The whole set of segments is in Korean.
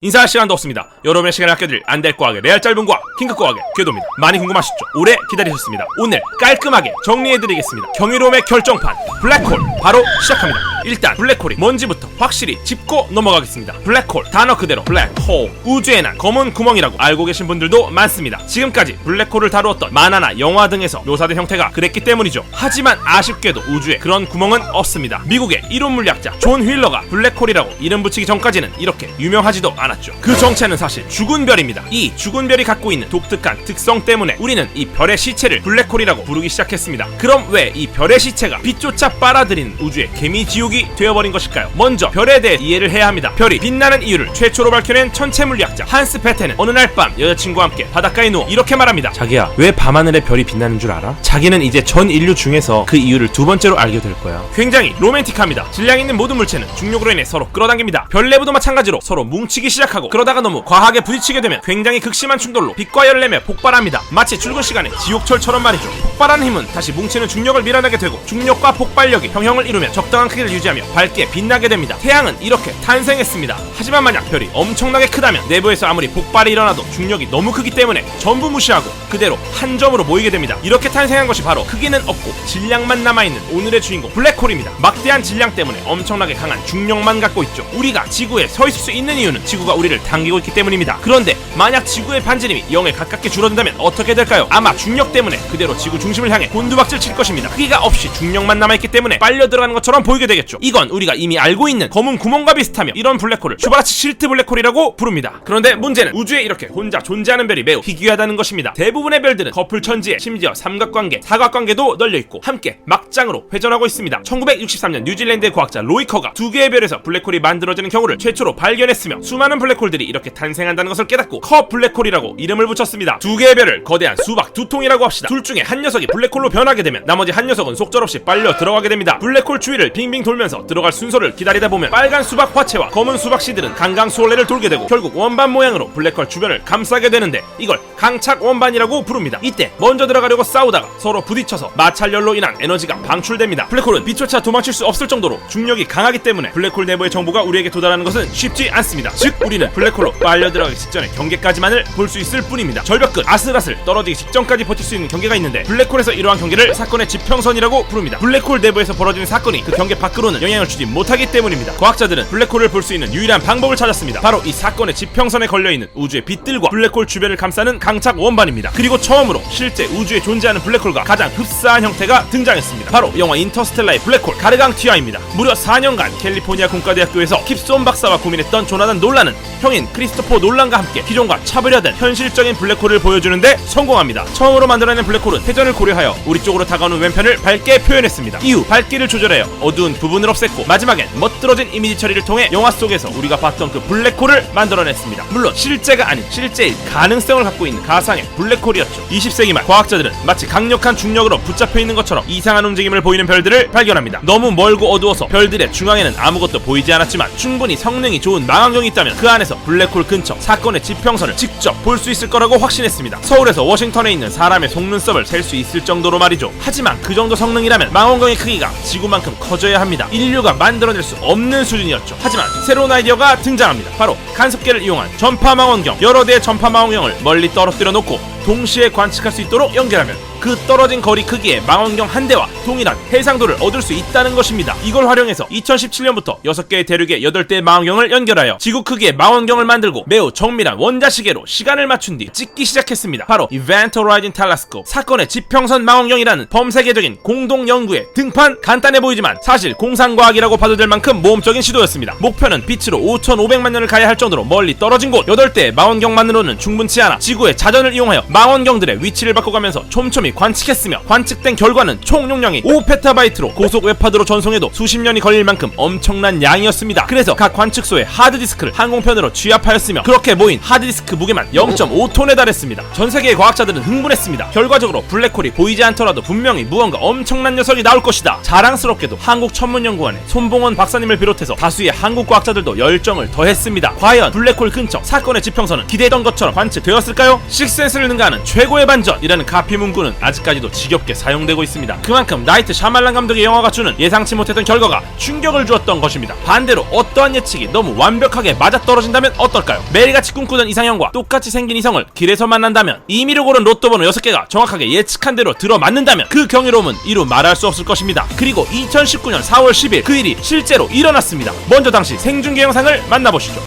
인사할 시간도 없습니다. 여러분의 시간을 아껴드릴 안될과학의 레알 짧은 과학 킹크과학의 궤도입니다. 많이 궁금하시죠? 오래 기다리셨습니다. 오늘 깔끔하게 정리해드리겠습니다. 경이로움의 결정판 블랙홀 바로 시작합니다. 일단 블랙홀이 뭔지부터 확실히 짚고 넘어가겠습니다. 블랙홀 단어 그대로 블랙홀, 우주의 난 검은 구멍이라고 알고 계신 분들도 많습니다. 지금까지 블랙홀을 다루었던 만화나 영화 등에서 묘사된 형태가 그랬기 때문이죠. 하지만 아쉽게도 우주에 그런 구멍은 없습니다. 미국의 이론 물리학자 존 휠러가 블랙홀이라고 이름 붙이기 전까지는 이렇게 유명하지도 않았죠. 그 정체는 사실 죽은 별입니다. 이 죽은 별이 갖고 있는 독특한 특성 때문에 우리는 이 별의 시체를 블랙홀이라고 부르기 시작했습니다. 그럼 왜 이 별의 시체가 빛조차 빨아들이는 우주의 개미지옥이 되어버린 것일까요? 먼저 별에 대해 이해를 해야 합니다. 별이 빛나는 이유를 최초로 밝혀낸 천체 물리학자 한스 페테는 어느 날 밤 여자친구와 함께 바닷가에 누워 이렇게 말합니다. 자기야, 왜 밤하늘에 별이 빛나는 줄 알아? 자기는 이제 전 인류 중에서 그 이유를 두 번째로 알게 될 거야. 굉장히 로맨틱합니다. 질량 있는 모든 물체는 중력으로 인해 서로 끌어당깁니다. 별 내부도 마찬가지로 서로 뭉치기 시작하고 그러다가 너무 과하게 부딪히게 되면 굉장히 극심한 충돌로 빛과 열을 내며 폭발합니다. 마치 출근 시간에 지옥철처럼 말이죠. 폭발하는 힘은 다시 뭉치는 중력을 밀어내게 되고 중력과 폭발력이 평형을 이루며 적당한 크기를 유지하며 밝게 빛나게 됩니다. 태양은 이렇게 탄생했습니다. 하지만 만약 별이 엄청나게 크다면 내부에서 아무리 폭발이 일어나도 중력이 너무 크기 때문에 전부 무시하고 그대로 한 점으로 모이게 됩니다. 이렇게 탄생한 것이 바로 크기는 없고 질량만 남아있는 오늘의 주인공 블랙홀입니다. 막대한 질량 때문에 엄청나게 강한 중력만 갖고 있죠. 우리가 지구에 서 있을 수 있는 이유는 지구가 우리를 당기고 있기 때문입니다. 그런데 만약 지구의 반지름이 0에 가깝게 줄어든다면 어떻게 될까요? 아마 중력 때문에 그대로 지구 중심을 향해 곤두박질 칠 것입니다. 크기가 없이 중력만 남아있기 때문에 빨려 들어가는 것처럼 보이게 되겠죠. 이건 우리가 이미 알고 있는 검은 구멍과 비슷하며 이런 블랙홀을 슈바라츠 실트 블랙홀이라고 부릅니다. 그런데 문제는 우주에 이렇게 혼자 존재하는 별이 매우 희귀하다는 것입니다. 대부분의 별들은 커플 천지에 심지어 삼각관계, 사각관계도 널려있고 함께 막장으로 회전하고 있습니다. 1963년 뉴질랜드의 과학자 로이커가 두 개의 별에서 블랙홀이 만들어지는 경우를 최초로 발견했으며 수많은 블랙홀들이 이렇게 탄생한다는 것을 깨닫고 커 블랙홀이라고 이름을 붙였습니다. 두 개의 별을 거대한 수박 두 통이라고 합시다. 둘 중에 한 녀석이 블랙홀로 변하게 되면 나머지 한 녀석은 속절없이 빨려 들어가게 됩니다. 블랙홀 주위를 빙빙 돌면서 들어갈 순서를 기다리다 보면 빨간 수박 화채와 검은 수박 씨들은 강강수월래를 돌게 되고 결국 원반 모양으로 블랙홀 주변을 감싸게 되는데 이걸 강착 원반이라고 부릅니다. 이때 먼저 들어가려고 싸우다가 서로 부딪혀서 마찰열로 인한 에너지가 방출됩니다. 블랙홀은 빛조차 도망칠 수 없을 정도로 중력이 강하기 때문에 블랙홀 내부의 정보가 우리에게 도달하는 것은 쉽지 않습니다. 즉 우리는 블랙홀로 빨려 들어가기 직전의 경계까지만을 볼 수 있을 뿐입니다. 절벽 끝 아슬아슬 떨어지기 직전까지 버틸 수 있는 경계가 있는데 블랙홀에서 이러한 경계를 사건의 지평선이라고 부릅니다. 블랙홀 내부에서 벌어지는 사건이 그 경계 밖으로는 영향을 주지 못하기 때문입니다. 과학자들은 블랙홀을 볼 수 있는 유일한 방법을 찾았습니다. 바로 이 사건의 지평선에 걸려있는 우주의 빛들과 블랙홀 주변을 감싸는 강착 원반입니다. 그리고 처음으로 실제 우주에 존재하는 블랙홀과 가장 흡사한 형태가 등장했습니다. 바로 영화 인터스텔라의 블랙홀 가르강티아입니다. 무려 4년간 캘리포니아 공과대학교에서 킵손 박사와 고민했던 조나단 놀란은 형인 크리스토퍼 놀란과 함께 기존과 차별화된 현실적인 블랙홀을 보여주는데 성공합니다. 처음으로 만들어낸 블랙홀은 회전을 고려하여 우리 쪽으로 다가오는 왼편을 밝게 표현했습니다. 이후 밝기를 조절하여 어두운 부분을 없앴고 마지막엔 멋들어진 이미지 처리를 통해 영화 속에서 우리가 봤던 그 블랙홀을 만들어냈습니다. 물론 실제가 아닌 실제일 가능성을 갖고 있는 가상의 블랙홀이었죠. 20세기 말 과학자들은 마치 강력한 중력으로 붙잡혀 있는 것처럼 이상한 움직임을 보이는 별들을 발견합니다. 너무 멀고 어두워서 별들의 중앙에는 아무것도 보이지 않았지만 충분히 성능이 좋은 망원경이 있다면 그 안에서 블랙홀 근처 사건의 지평선을 직접 볼 수 있을 거라고 확신했습니다. 서울에서 워싱턴에 있는 사람의 속눈썹을 셀 수 있을 정도로 말이죠. 하지만 그 정도 성능이라면 망원경의 크기가 지구만큼 커져야 합니다. 인류가 만들어낼 수 없는 수준이었죠. 하지만 새로운 아이디어가 등장합니다. 바로 간섭계를 이용한 전파 망원경. 여러 대의 전파 망원경을 멀리 떨어뜨려 놓고 동시에 관측할 수 있도록 연결하면 그 떨어진 거리 크기의 망원경 한 대와 동일한 해상도를 얻을 수 있다는 것입니다. 이걸 활용해서 2017년부터 6개의 대륙의 8대의 망원경을 연결하여 지구 크기의 망원경을 만들고 매우 정밀한 원자시계로 시간을 맞춘 뒤 찍기 시작했습니다. 바로 Event Horizon Telescope, 사건의 지평선 망원경이라는 범세계적인 공동 연구의 등판. 간단해 보이지만 사실 공상과학이라고 봐도 될 만큼 모험적인 시도였습니다. 목표는 빛으로 5,500만 년을 가야 할 정도로 멀리 떨어진 곳. 8대의 망원경만으로는 충분치 않아 지구의 자전을 이용하여 망원경들의 위치를 바꿔가면서 촘촘히 관측했으며 관측된 결과는 총 용량이 5페타바이트로 고속 웹하드로 전송해도 수십 년이 걸릴 만큼 엄청난 양이었습니다. 그래서 각 관측소에 하드디스크를 항공편으로 취합하였으며 그렇게 모인 하드디스크 무게만 0.5톤에 달했습니다. 전세계의 과학자들은 흥분했습니다. 결과적으로 블랙홀이 보이지 않더라도 분명히 무언가 엄청난 녀석이 나올 것이다. 자랑스럽게도 한국천문연구원의 손봉원 박사님을 비롯해서 다수의 한국 과학자들도 열정을 더했습니다. 과연 블랙홀 근처 사건의 지평선은 기대했던 것처럼 관측되었을까요? 식센스를 능가하는 언젠가는 최고의 반전이라는 카피 문구는 아직까지도 지겹게 사용되고 있습니다. 그만큼 나이트 샤말란 감독의 영화가 주는 예상치 못했던 결과가 충격을 주었던 것입니다. 반대로 어떠한 예측이 너무 완벽하게 맞아떨어진다면 어떨까요? 매일같이 꿈꾸던 이상형과 똑같이 생긴 이성을 길에서 만난다면, 임의로 고른 로또 번호 6개가 정확하게 예측한 대로 들어맞는다면 그 경이로움은 이루 말할 수 없을 것입니다. 그리고 2019년 4월 10일 그 일이 실제로 일어났습니다. 먼저 당시 생중계 영상을 만나보시죠.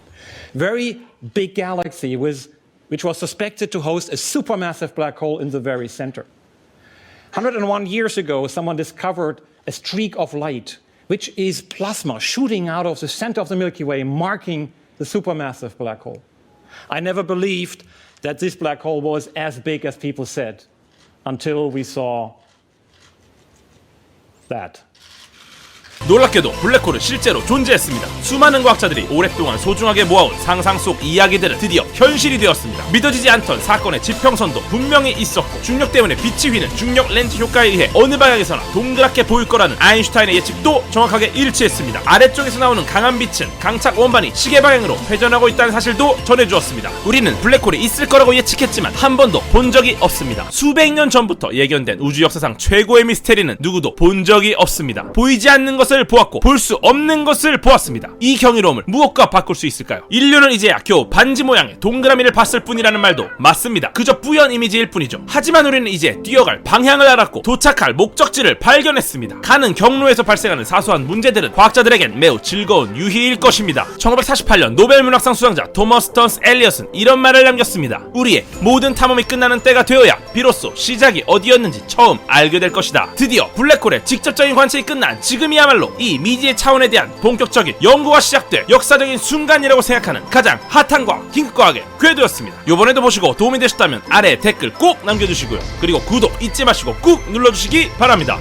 Very big galaxy which was suspected to host a supermassive black hole in the very center. 101 years ago, someone discovered a streak of light, which is plasma shooting out of the center of the Milky Way, marking the supermassive black hole. I never believed that this black hole was as big as people said, until we saw that. 놀랍게도 블랙홀은 실제로 존재했습니다. 수많은 과학자들이 오랫동안 소중하게 모아온 상상 속 이야기들은 드디어 현실이 되었습니다. 믿어지지 않던 사건의 지평선도 분명히 있었고, 중력 때문에 빛이 휘는 중력 렌즈 효과에 의해 어느 방향에서나 동그랗게 보일 거라는 아인슈타인의 예측도 정확하게 일치했습니다. 아래쪽에서 나오는 강한 빛은 강착 원반이 시계 방향으로 회전하고 있다는 사실도 전해주었습니다. 우리는 블랙홀이 있을 거라고 예측했지만 한 번도 본 적이 없습니다. 수백 년 전부터 예견된 우주 역사상 최고의 미스테리는 누구도 본 적이 없습니다. 보이지 않는 것을 보았고 볼 수 없는 것을 보았습니다. 이 경이로움을 무엇과 바꿀 수 있을까요? 인류는 이제야 겨우 반지 모양의 동그라미를 봤을 뿐이라는 말도 맞습니다. 그저 뿌연 이미지일 뿐이죠. 하지만 우리는 이제 뛰어갈 방향을 알았고 도착할 목적지를 발견했습니다. 가는 경로에서 발생하는 사소한 문제들은 과학자들에겐 매우 즐거운 유희일 것입니다. 1948년 노벨 문학상 수상자 토머스 턴스 엘리엇은 이런 말을 남겼습니다. 우리의 모든 탐험이 끝나는 때가 되어야 비로소 시작이 어디였는지 처음 알게 될 것이다. 드디어 블랙홀의 직접적인 관측이 끝난 지금이야말로 이 미지의 차원에 대한 본격적인 연구가 시작돼 역사적인 순간이라고 생각하는 가장 핫한 과학, 킹크과학의 궤도였습니다. 요번에도 보시고 도움이 되셨다면 아래 댓글 꼭 남겨주시고요. 그리고 구독 잊지 마시고 꾹 눌러주시기 바랍니다.